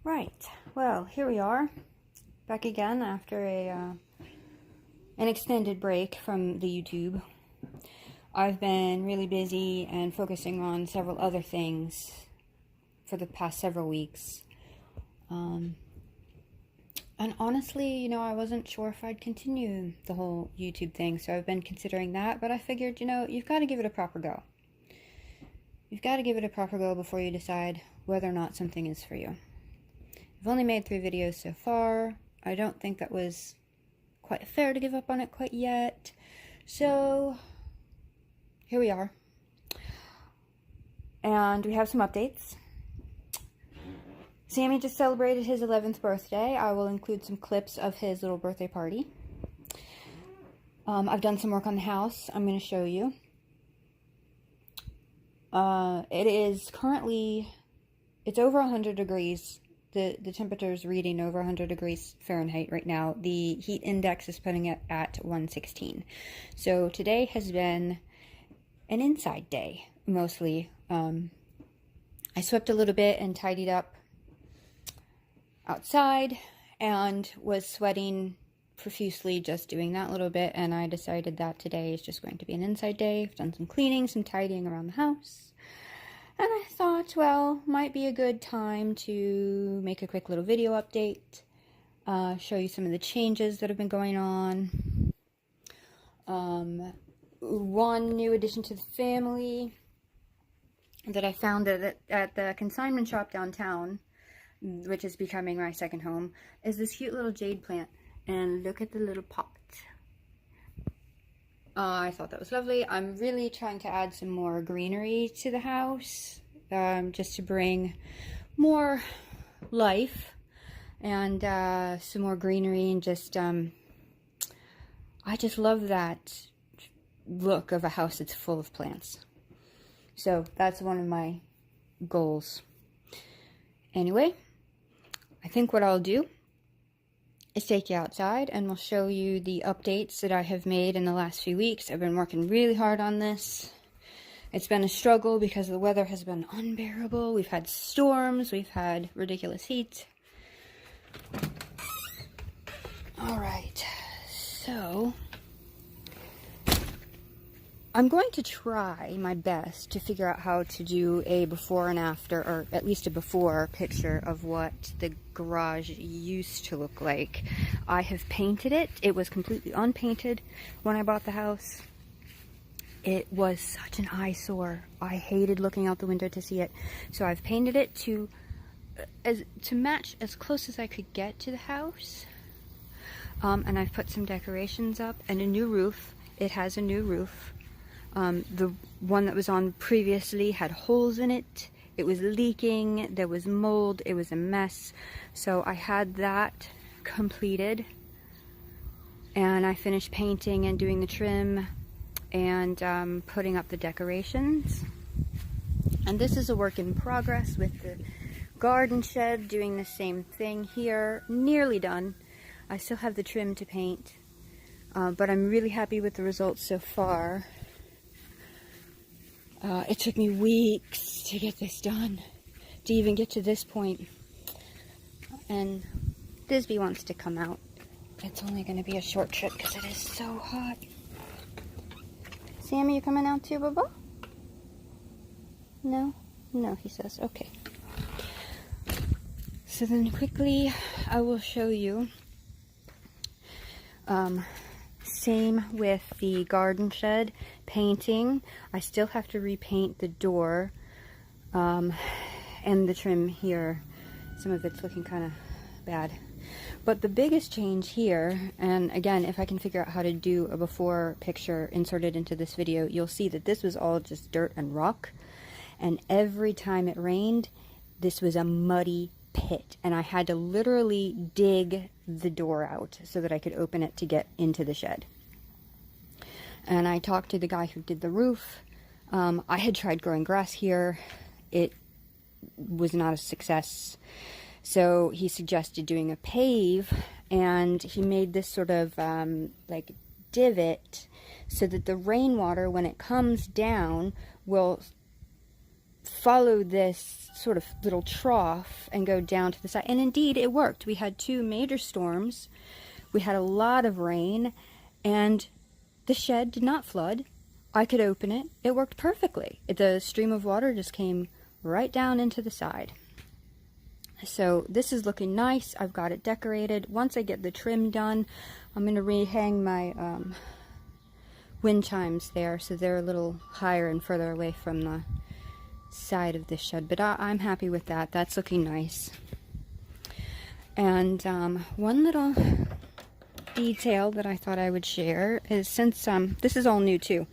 Right, well, here we are, back again after an extended break from the YouTube. I've been really busy and focusing on several other things for the past several weeks. And honestly, I wasn't sure if I'd continue the whole YouTube thing, so I've been considering that, but I figured, you've got to give it a proper go. You've got to give it a proper go before you decide whether or not something is for you. I've only made 3 videos so far. I don't think that was quite fair to give up on it quite yet. So, here we are. And we have some updates. Sammy just celebrated his 11th birthday. I will include some clips of his little birthday party. I've done some work on the house. I'm going to show you. It is currently, it's over 100 degrees. The temperature is reading over 100 degrees Fahrenheit right now. The heat index is putting it at 116. So today has been an inside day, mostly. I swept a little bit and tidied up outside and was sweating profusely just doing that little bit, and I decided that today is just going to be an inside day. I've done some cleaning, some tidying around the house. And I thought, well, might be a good time to make a quick little video update, show you some of the changes that have been going on. One new addition to the family that I found at the consignment shop downtown, which is becoming my second home, is this cute little jade plant. And look at the little pot. I thought that was lovely. I'm really trying to add some more greenery to the house, just to bring more life and some more greenery, and just I just love that look of a house that's full of plants. So that's one of my goals. Anyway, I think what I'll do is take you outside and we'll show you the updates that I have made in the last few weeks. I've been working really hard on this. It's been a struggle because the weather has been unbearable. We've had storms, we've had ridiculous heat. Alright, so I'm going to try my best to figure out how to do a before and after, or at least a before picture of what the garage used to look like. I have painted it. It was completely unpainted when I bought the house. It was such an eyesore. I hated looking out the window to see it. So I've painted it to match as close as I could get to the house. And I've put some decorations up and a new roof. It has a new roof. The one that was on previously had holes in it. It was leaking, there was mold, it was a mess. So I had that completed. And I finished painting and doing the trim and putting up the decorations. And this is a work in progress with the garden shed, doing the same thing here. Nearly done. I still have the trim to paint. But I'm really happy with the results so far. It took me weeks to get this done, to even get to this point. And Bisbee wants to come out. It's only going to be a short trip because it is so hot. Sammy, you coming out too, Bubba? No? No, he says. Okay. So then quickly, I will show you. Same with the garden shed painting. I still have to repaint the door and the trim here. Some of it's looking kind of bad. But the biggest change here, and again, if I can figure out how to do a before picture inserted into this video, you'll see that this was all just dirt and rock. And every time it rained, this was a muddy pit. And I had to literally dig the door out so that I could open it to get into the shed. And I talked to the guy who did the roof. I had tried growing grass here. It was not a success. So he suggested doing a pave, and he made this sort of like divot so that the rainwater, when it comes down, will follow this sort of little trough and go down to the side. And indeed, it worked. We had 2 major storms. We had a lot of rain, and the shed did not flood. I could open it. It worked perfectly. The stream of water just came right down into the side. So this is looking nice. I've got it decorated. Once I get the trim done, I'm going to rehang my wind chimes there, so they're a little higher and further away from the side of the shed. But I'm happy with that. That's looking nice. And one little detail that I thought I would share is, since this is all new too,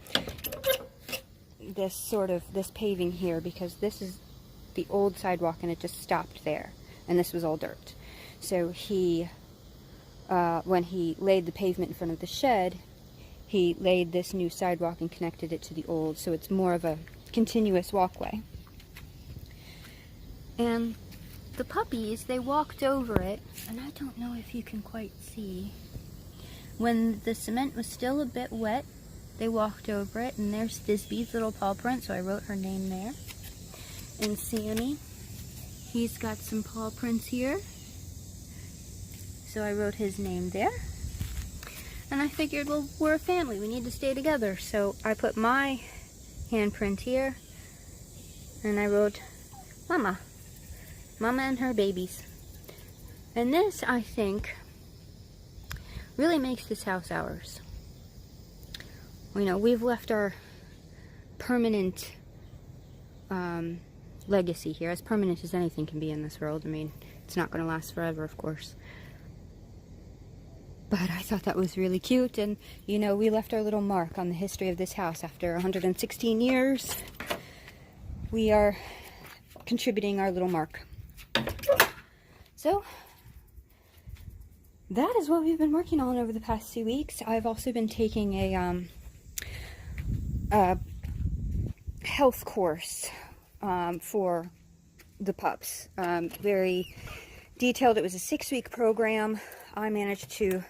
this paving here, because this is the old sidewalk and it just stopped there, and this was all dirt. So he when he laid the pavement in front of the shed, he laid this new sidewalk and connected it to the old, so it's more of a continuous walkway. And the puppies, they walked over it, and I don't know if you can quite see. When the cement was still a bit wet, they walked over it, and there's Thisbe's little paw print, so I wrote her name there. And Sammy, he's got some paw prints here, so I wrote his name there. And I figured, well, we're a family, we need to stay together, so I put my handprint here, and I wrote Mama and her babies. And this, I think, really makes this house ours. You know, we've left our permanent legacy here, as permanent as anything can be in this world. I mean, it's not going to last forever, of course. But I thought that was really cute, and, you know, we left our little mark on the history of this house. After 116 years, we are contributing our little mark. So, that is what we've been working on over the past 2 weeks. I've also been taking a health course for the pups. Very detailed. It was a 6-week program. I managed to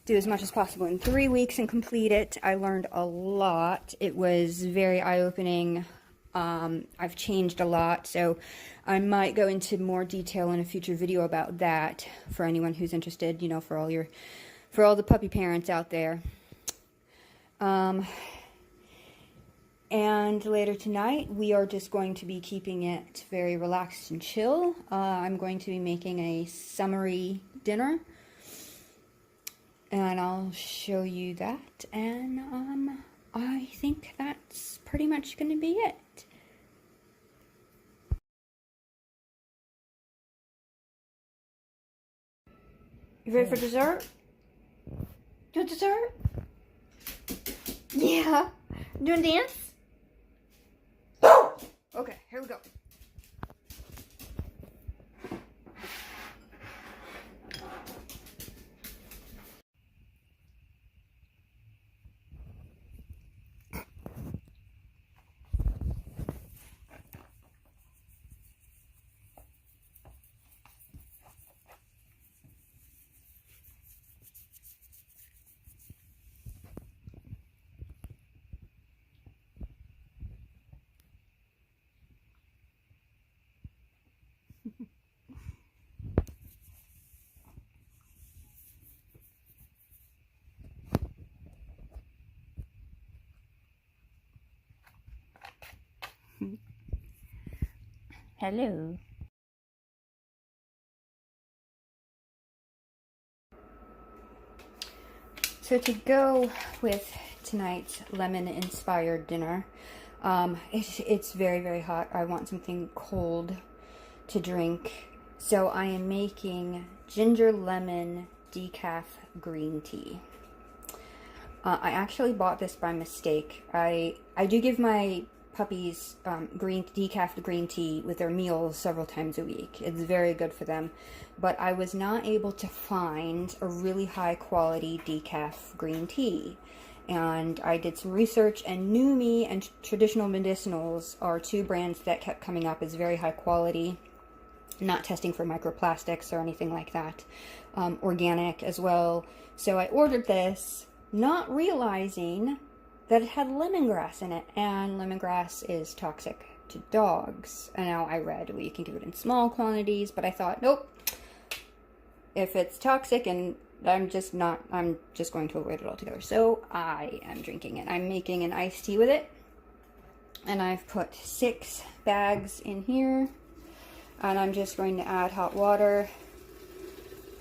do as much as possible in 3 weeks and complete it. I learned a lot. It was very eye-opening. I've changed a lot, so I might go into more detail in a future video about that for anyone who's interested, you know, for all the puppy parents out there. And later tonight, we are just going to be keeping it very relaxed and chill. I'm going to be making a summery dinner, and I'll show you that, and I think that's pretty much going to be it. You ready for dessert? Do a dessert? Yeah. Doing a dance? Okay, here we go. Hello. So to go with tonight's lemon-inspired dinner, it's very, very hot. I want something cold to drink. So I am making ginger lemon decaf green tea. I actually bought this by mistake. I do give my puppies decaf green tea with their meals several times a week. It's very good for them. But I was not able to find a really high quality decaf green tea. And I did some research, and Numi and Traditional Medicinals are 2 brands that kept coming up as very high quality, not testing for microplastics or anything like that. Organic as well. So I ordered this, not realizing that it had lemongrass in it, and lemongrass is toxic to dogs. And now I read, well, you can give it in small quantities, but I thought, nope, if it's toxic and I'm just going to avoid it altogether. So I am drinking it. I'm making an iced tea with it. And I've put 6 bags in here. And I'm just going to add hot water,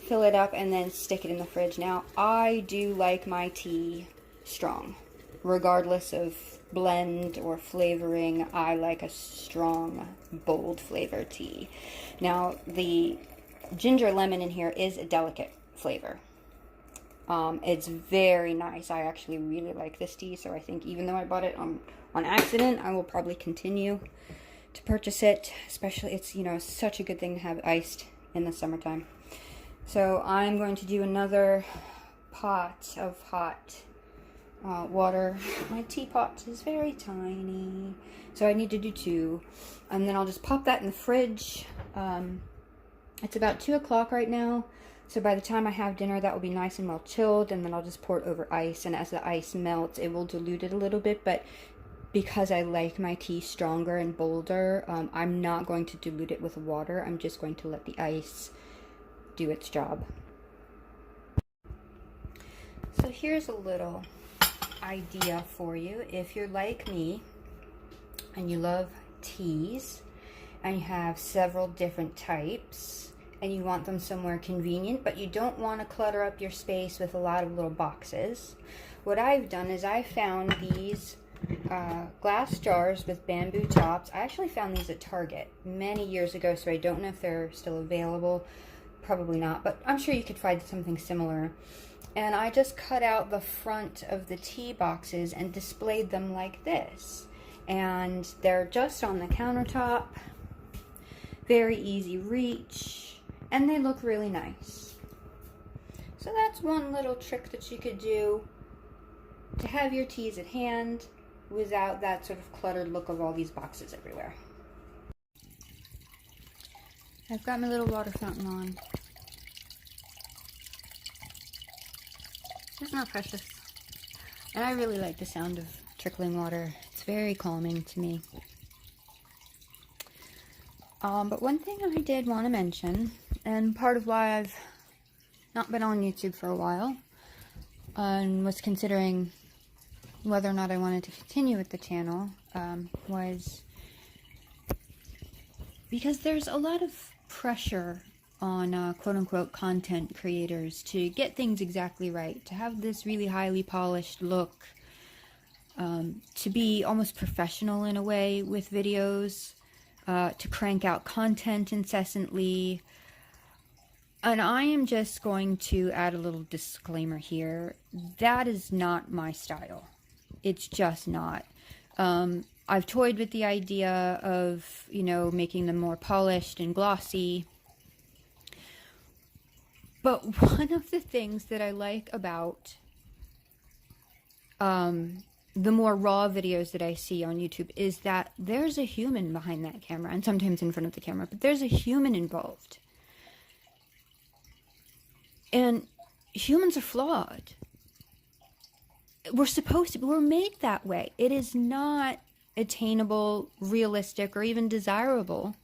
fill it up, and then stick it in the fridge. Now, I do like my tea strong. Regardless of blend or flavoring, I like a strong, bold flavor tea. Now, the ginger lemon in here is a delicate flavor. It's very nice. I actually really like this tea, so I think even though I bought it on accident, I will probably continue to purchase it. Especially, it's, you know, such a good thing to have iced in the summertime. So I'm going to do another pot of hot water. My teapot is very tiny, so I need to do 2. And then I'll just pop that in the fridge. It's about 2 o'clock right now. So by the time I have dinner, that will be nice and well chilled, and then I'll just pour it over ice, and as the ice melts, it will dilute it a little bit, but because I like my tea stronger and bolder, I'm not going to dilute it with water. I'm just going to let the ice do its job. So here's a little idea for you. If you're like me, and you love teas, and you have several different types, and you want them somewhere convenient, but you don't want to clutter up your space with a lot of little boxes. What I've done is I found these glass jars with bamboo tops. I actually found these at Target many years ago, so I don't know if they're still available. Probably not, but I'm sure you could find something similar. And I just cut out the front of the tea boxes and displayed them like this. And they're just on the countertop. Very easy reach. And they look really nice. So that's one little trick that you could do to have your teas at hand without that sort of cluttered look of all these boxes everywhere. I've got my little water fountain on. Isn't that precious? And I really like the sound of trickling water. It's very calming to me. But one thing I did want to mention, and part of why I've not been on YouTube for a while, and was considering whether or not I wanted to continue with the channel, was because there's a lot of pressure on quote-unquote content creators to get things exactly right, to have this really highly polished look, to be almost professional in a way with videos, to crank out content incessantly. And I am just going to add a little disclaimer here. That is not my style. It's just not. I've toyed with the idea of, you know, making them more polished and glossy. But one of the things that I like about the more raw videos that I see on YouTube is that there's a human behind that camera, and sometimes in front of the camera, but there's a human involved. And humans are flawed. We're made that way. It is not attainable, realistic, or even desirable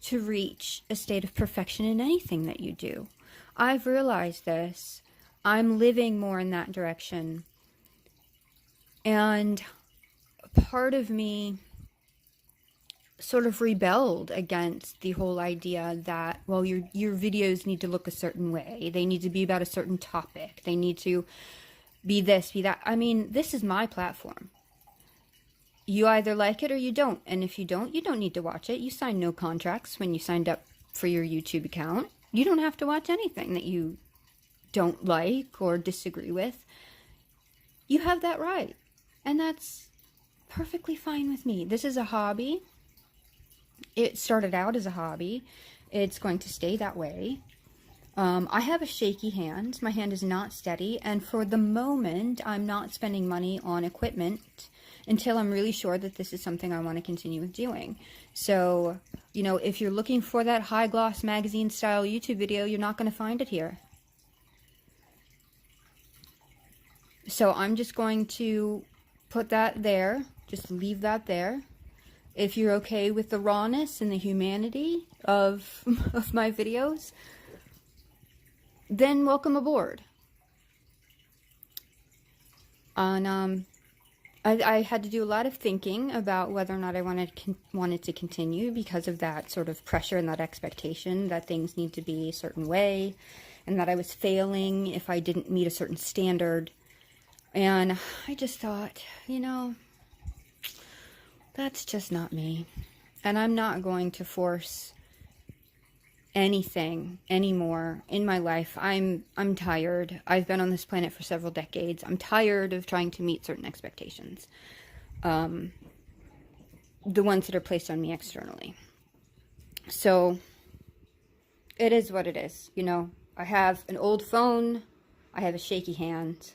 to reach a state of perfection in anything that you do. I've realized this. I'm living more in that direction. And part of me sort of rebelled against the whole idea that, well, your videos need to look a certain way. They need to be about a certain topic. They need to be this, be that. I mean, this is my platform. You either like it or you don't. And if you don't need to watch it. You signed no contracts when you signed up for your YouTube account. You don't have to watch anything that you don't like or disagree with. You have that right. And that's perfectly fine with me. This is a hobby. It started out as a hobby. It's going to stay that way. I have a shaky hand. My hand is not steady. And for the moment, I'm not spending money on equipment until I'm really sure that this is something I want to continue with doing. So, you know, if you're looking for that high gloss magazine style YouTube video, you're not going to find it here. So I'm just going to put that there, just leave that there. If you're okay with the rawness and the humanity of my videos, then welcome aboard. And I had to do a lot of thinking about whether or not I wanted to continue, because of that sort of pressure and that expectation that things need to be a certain way, and that I was failing if I didn't meet a certain standard. And I just thought, you know, that's just not me. And I'm not going to force anything anymore in my life. I'm tired. I've been on this planet for several decades. I'm tired of trying to meet certain expectations. The ones that are placed on me externally. So it is what it is, you know. I have an old phone. I have a shaky hand.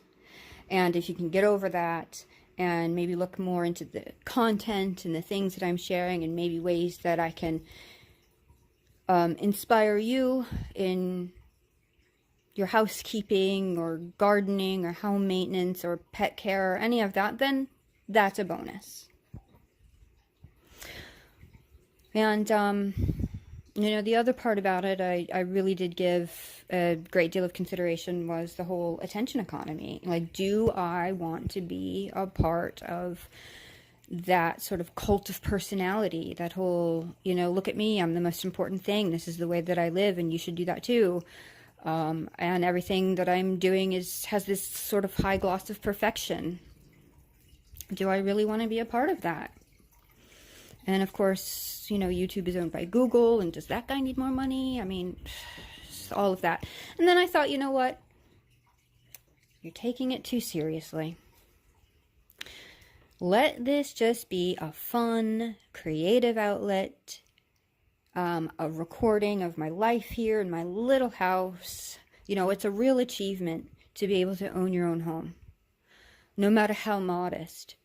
And if you can get over that and maybe look more into the content and the things that I'm sharing, and maybe ways that I can inspire you in your housekeeping or gardening or home maintenance or pet care or any of that, then that's a bonus. And, you know, the other part about it, I really did give a great deal of consideration, was the whole attention economy. Like, do I want to be a part of that sort of cult of personality, that whole, you know, look at me, I'm the most important thing, this is the way that I live, and you should do that too. And everything that I'm doing has this sort of high gloss of perfection. Do I really want to be a part of that? And of course, you know, YouTube is owned by Google, and does that guy need more money? I mean, all of that. And then I thought, you know what? You're taking it too seriously. Let this just be a fun, creative outlet, a recording of my life here in my little house. You know, it's a real achievement to be able to own your own home, no matter how modest.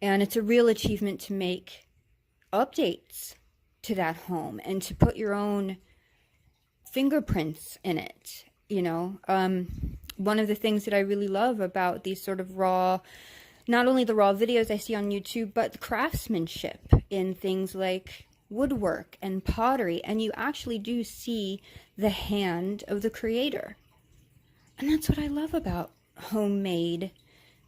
And it's a real achievement to make updates to that home and to put your own fingerprints in it. You know, one of the things that I really love about these sort of raw, not only the raw videos I see on YouTube, but the craftsmanship in things like woodwork and pottery. And you actually do see the hand of the creator. And that's what I love about homemade,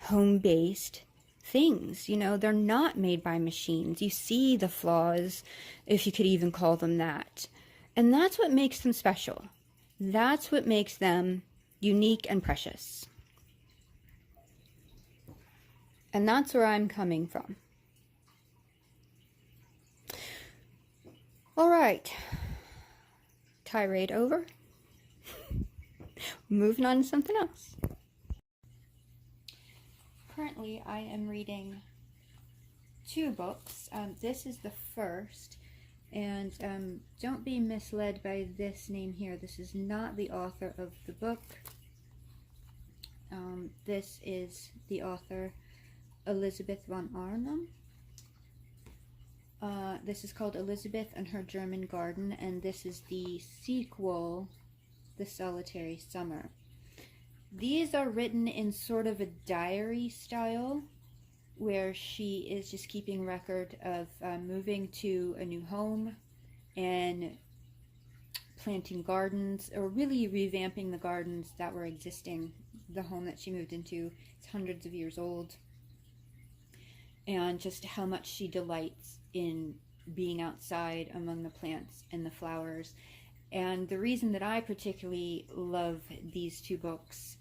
home-based things. You know, they're not made by machines. You see the flaws, if you could even call them that. And that's what makes them special. That's what makes them unique and precious. And that's where I'm coming from. All right. Tirade over. Moving on to something else. Currently, I am reading 2 books. This is the first. And don't be misled by this name here. This is not the author of the book. This is the author, Elizabeth von Arnim. This is called Elizabeth and Her German Garden, and this is the sequel, The Solitary Summer. These are written in sort of a diary style, where she is just keeping record of moving to a new home and planting gardens, or really revamping the gardens that were existing. The home that she moved into is hundreds of years old, and just how much she delights in being outside among the plants and the flowers. And the reason that I particularly love these 2 books,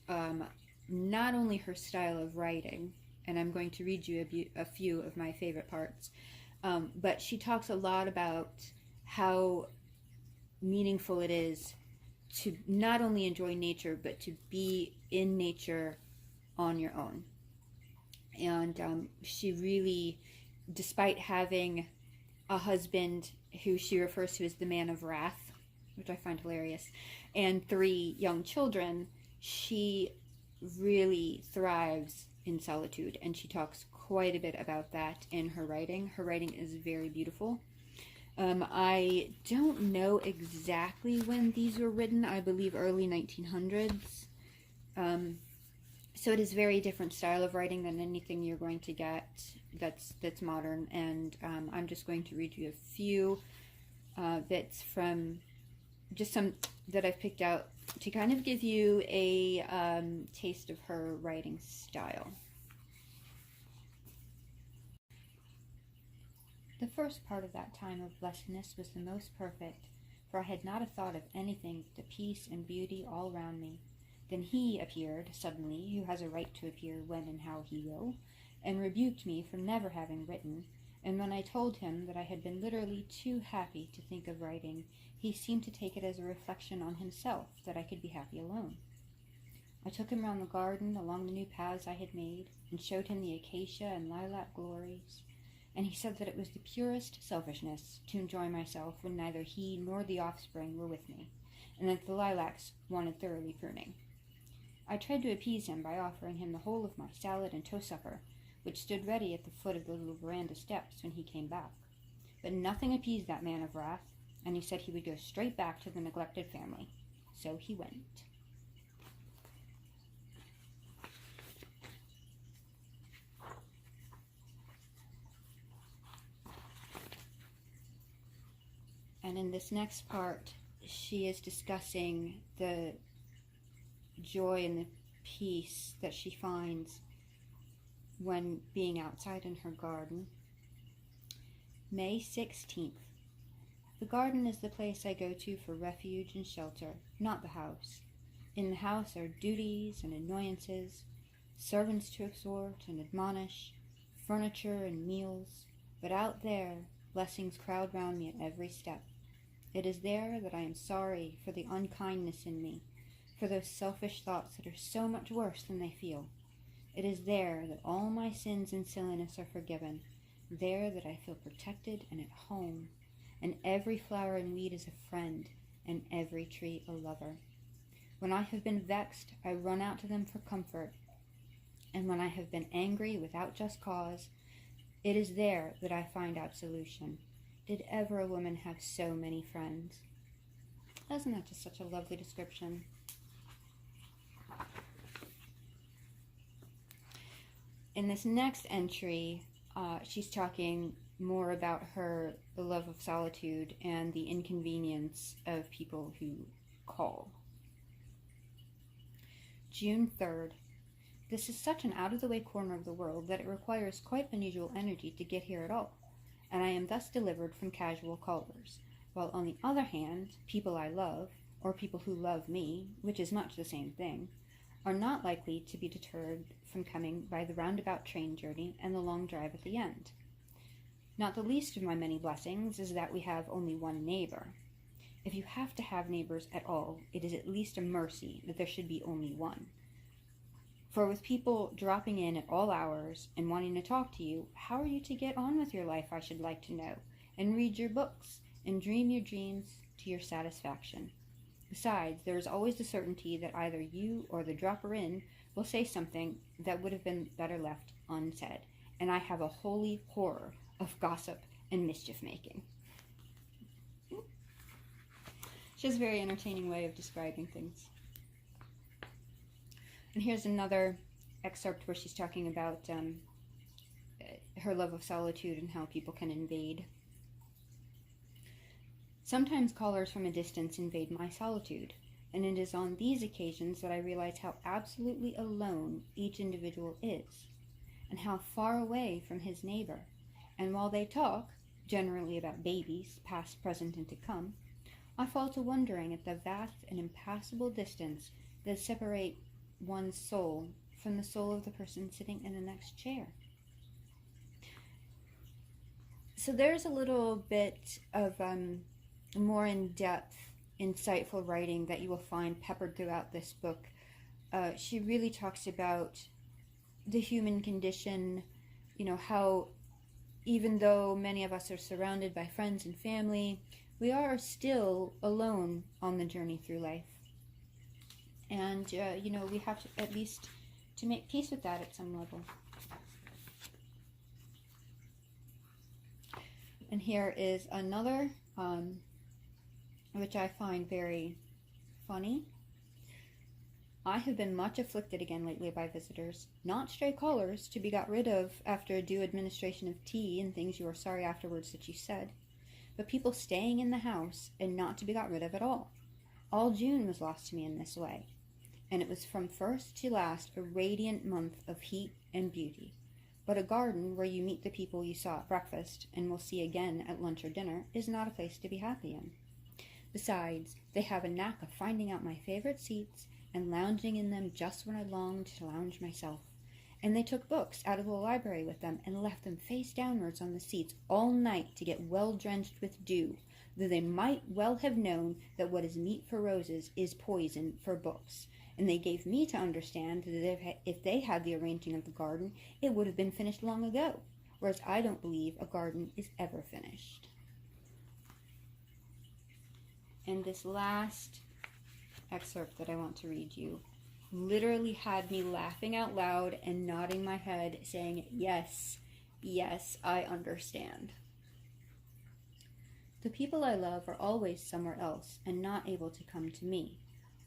not only her style of writing, and I'm going to read you a few of my favorite parts, but she talks a lot about how meaningful it is to not only enjoy nature, but to be in nature on your own. And she really, despite having a husband who she refers to as the man of wrath, which I find hilarious, and 3 young children, she really thrives in solitude, and she talks quite a bit about that in her writing. Her writing is very beautiful. I don't know exactly when these were written. I believe early 1900s. So it is very different style of writing than anything you're going to get that's modern. And I'm just going to read you a few bits from just some that I've picked out to kind of give you a taste of her writing style. The first part of that time of blessedness was the most perfect, for I had not a thought of anything but the peace and beauty all round me. Then he appeared suddenly, who has a right to appear when and how he will, and rebuked me for never having written, and when I told him that I had been literally too happy to think of writing, he seemed to take it as a reflection on himself that I could be happy alone. I took him round the garden, along the new paths I had made, and showed him the acacia and lilac glories, and he said that it was the purest selfishness to enjoy myself when neither he nor the offspring were with me, and that the lilacs wanted thoroughly pruning. I tried to appease him by offering him the whole of my salad and toast supper, which stood ready at the foot of the little veranda steps when he came back. But nothing appeased that man of wrath, and he said he would go straight back to the neglected family. So he went. And in this next part, she is discussing the joy and the peace that she finds when being outside in her garden. May 16th. The garden is the place I go to for refuge and shelter, not the house. In the house are duties and annoyances, servants to exhort and admonish, furniture and meals, but out there blessings crowd round me at every step. It is there that I am sorry for the unkindness in me, for those selfish thoughts that are so much worse than they feel. It is there that all my sins and silliness are forgiven, there that I feel protected and at home, and every flower and weed is a friend, and every tree a lover. When I have been vexed, I run out to them for comfort, and when I have been angry without just cause, it is there that I find absolution. Did ever a woman have so many friends? Isn't that just such a lovely description? In this next entry, she's talking more about her love of solitude and the inconvenience of people who call. June 3rd. This is such an out-of-the-way corner of the world that it requires quite unusual energy to get here at all, and I am thus delivered from casual callers, while on the other hand, people I love, or people who love me, which is much the same thing, are not likely to be deterred from coming by the roundabout train journey and the long drive at the end. Not the least of my many blessings is that we have only one neighbor. If you have to have neighbors at all, it is at least a mercy that there should be only one. For with people dropping in at all hours and wanting to talk to you, how are you to get on with your life, I should like to know, and read your books, and dream your dreams to your satisfaction? Besides, there is always the certainty that either you or the dropper-in will say something that would have been better left unsaid, and I have a holy horror of gossip and mischief-making. She has a very entertaining way of describing things. And here's another excerpt where she's talking about her love of solitude and how people can invade. Sometimes callers from a distance invade my solitude, and it is on these occasions that I realize how absolutely alone each individual is, and how far away from his neighbor. And while they talk, generally about babies, past, present, and to come, I fall to wondering at the vast and impassable distance that separate one's soul from the soul of the person sitting in the next chair. So there's a little bit of more in-depth, insightful writing that you will find peppered throughout this book. She really talks about the human condition, how even though many of us are surrounded by friends and family, we are still alone on the journey through life. And, we have to at least to make peace with that at some level. And here is another, which I find very funny. I have been much afflicted again lately by visitors, not stray callers to be got rid of after a due administration of tea and things you are sorry afterwards that you said, but people staying in the house and not to be got rid of at all. All June was lost to me in this way, and it was from first to last a radiant month of heat and beauty. But a garden where you meet the people you saw at breakfast and will see again at lunch or dinner is not a place to be happy in. Besides, they have a knack of finding out my favorite seats and lounging in them just when I longed to lounge myself. And they took books out of the library with them and left them face downwards on the seats all night to get well drenched with dew, though they might well have known that what is meat for roses is poison for books. And they gave me to understand that if they had the arranging of the garden, it would have been finished long ago, whereas I don't believe a garden is ever finished. And this last excerpt that I want to read you literally had me laughing out loud and nodding my head, saying, yes, yes, I understand. The people I love are always somewhere else and not able to come to me,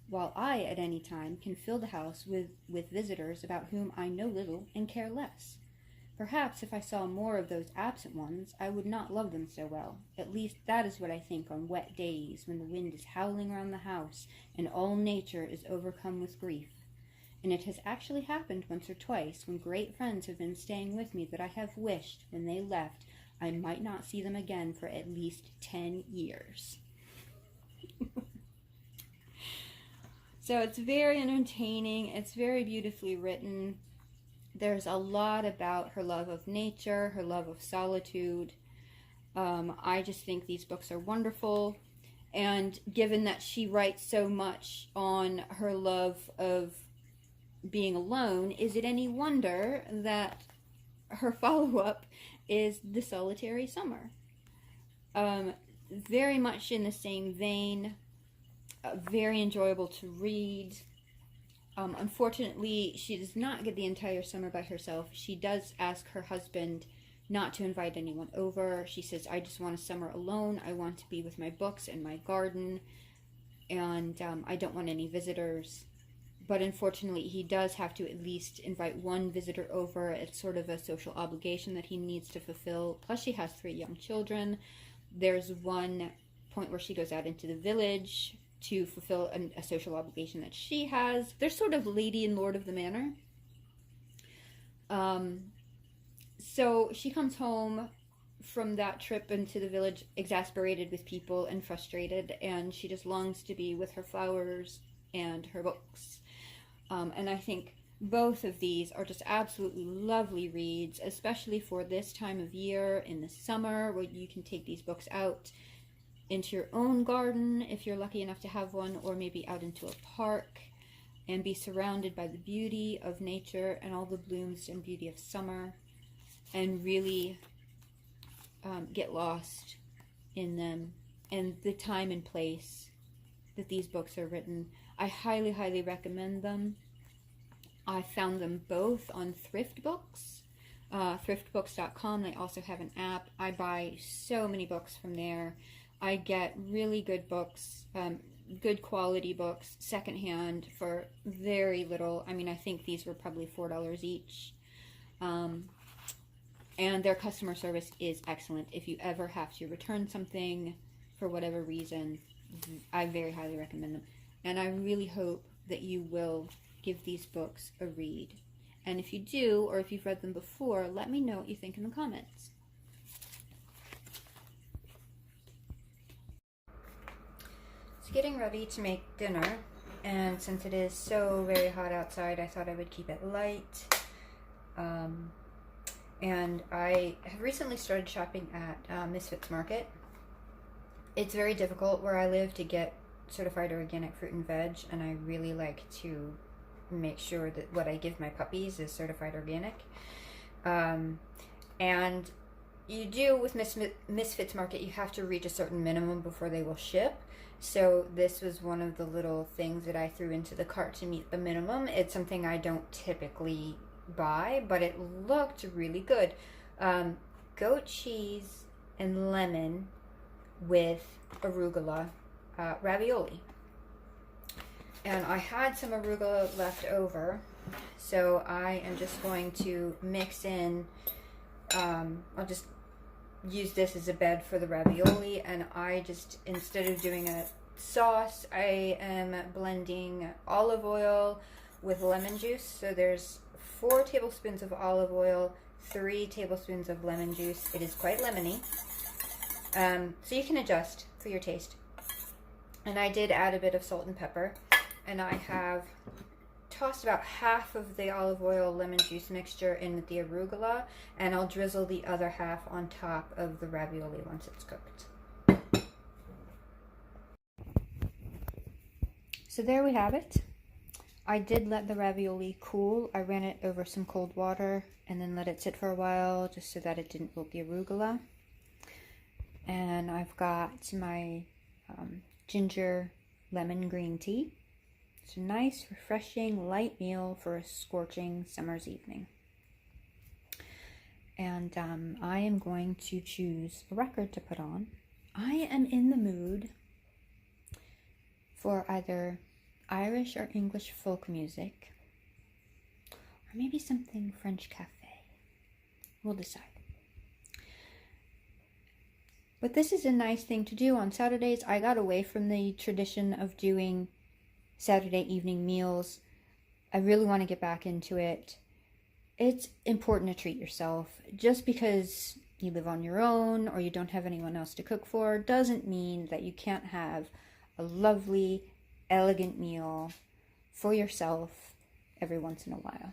while I at any time can fill the house with visitors about whom I know little and care less. Perhaps if I saw more of those absent ones, I would not love them so well. At least that is what I think on wet days when the wind is howling round the house and all nature is overcome with grief. And it has actually happened once or twice when great friends have been staying with me that I have wished, when they left, I might not see them again for at least 10 years. So it's very entertaining. It's very beautifully written. There's a lot about her love of nature, her love of solitude. I just think these books are wonderful. And given that she writes so much on her love of being alone, is it any wonder that her follow-up is The Solitary Summer? Very much in the same vein, very enjoyable to read. Unfortunately, she does not get the entire summer by herself. She does ask her husband not to invite anyone over. She says, I just want a summer alone. I want to be with my books and my garden, and I don't want any visitors. But unfortunately, he does have to at least invite one visitor over. It's sort of a social obligation that he needs to fulfill. Plus, she has 3 young children. There's one point where she goes out into the village to fulfill a social obligation that she has. They're sort of lady and lord of the manor. So she comes home from that trip into the village exasperated with people and frustrated, and she just longs to be with her flowers and her books. And I think both of these are just absolutely lovely reads, especially for this time of year in the summer, where you can take these books out into your own garden if you're lucky enough to have one, or maybe out into a park and be surrounded by the beauty of nature and all the blooms and beauty of summer, and really get lost in them and the time and place that these books are written. I highly, highly recommend them. I found them both on Thrift Books, thriftbooks.com. They also have an app. I buy so many books from there. I get really good books, good quality books, secondhand for very little. I mean, I think these were probably $4 each. And their customer service is excellent. If you ever have to return something for whatever reason, I very highly recommend them. And I really hope that you will give these books a read. And if you do, or if you've read them before, let me know what you think in the comments. Getting ready to make dinner, and since it is so very hot outside, I thought I would keep it light. And I have recently started shopping at Misfits Market. It's very difficult where I live to get certified organic fruit and veg, and I really like to make sure that what I give my puppies is certified organic. And you do with Misfits Market, you have to reach a certain minimum before they will ship. So this was one of the little things that I threw into the cart to meet the minimum. It's something I don't typically buy, but it looked really good. Goat cheese and lemon with arugula ravioli. And I had some arugula left over, so I am just going to mix in, I'll just use this as a bed for the ravioli, and I just, instead of doing a sauce, I am blending olive oil with lemon juice. So there's 4 tablespoons of olive oil, 3 tablespoons of lemon juice. It is quite lemony, so you can adjust for your taste. And I did add a bit of salt and pepper, and I have tossed about half of the olive oil lemon juice mixture in with the arugula, and I'll drizzle the other half on top of the ravioli once it's cooked. So there we have it. I did let the ravioli cool. I ran it over some cold water and then let it sit for a while just so that it didn't wilt the arugula. And I've got my ginger lemon green tea. It's a nice, refreshing, light meal for a scorching summer's evening. And I am going to choose a record to put on. I am in the mood for either Irish or English folk music, or maybe something French cafe. We'll decide. But this is a nice thing to do on Saturdays. I got away from the tradition of doing Saturday evening meals. I really want to get back into it. It's important to treat yourself. Just because you live on your own or you don't have anyone else to cook for doesn't mean that you can't have a lovely, elegant meal for yourself every once in a while.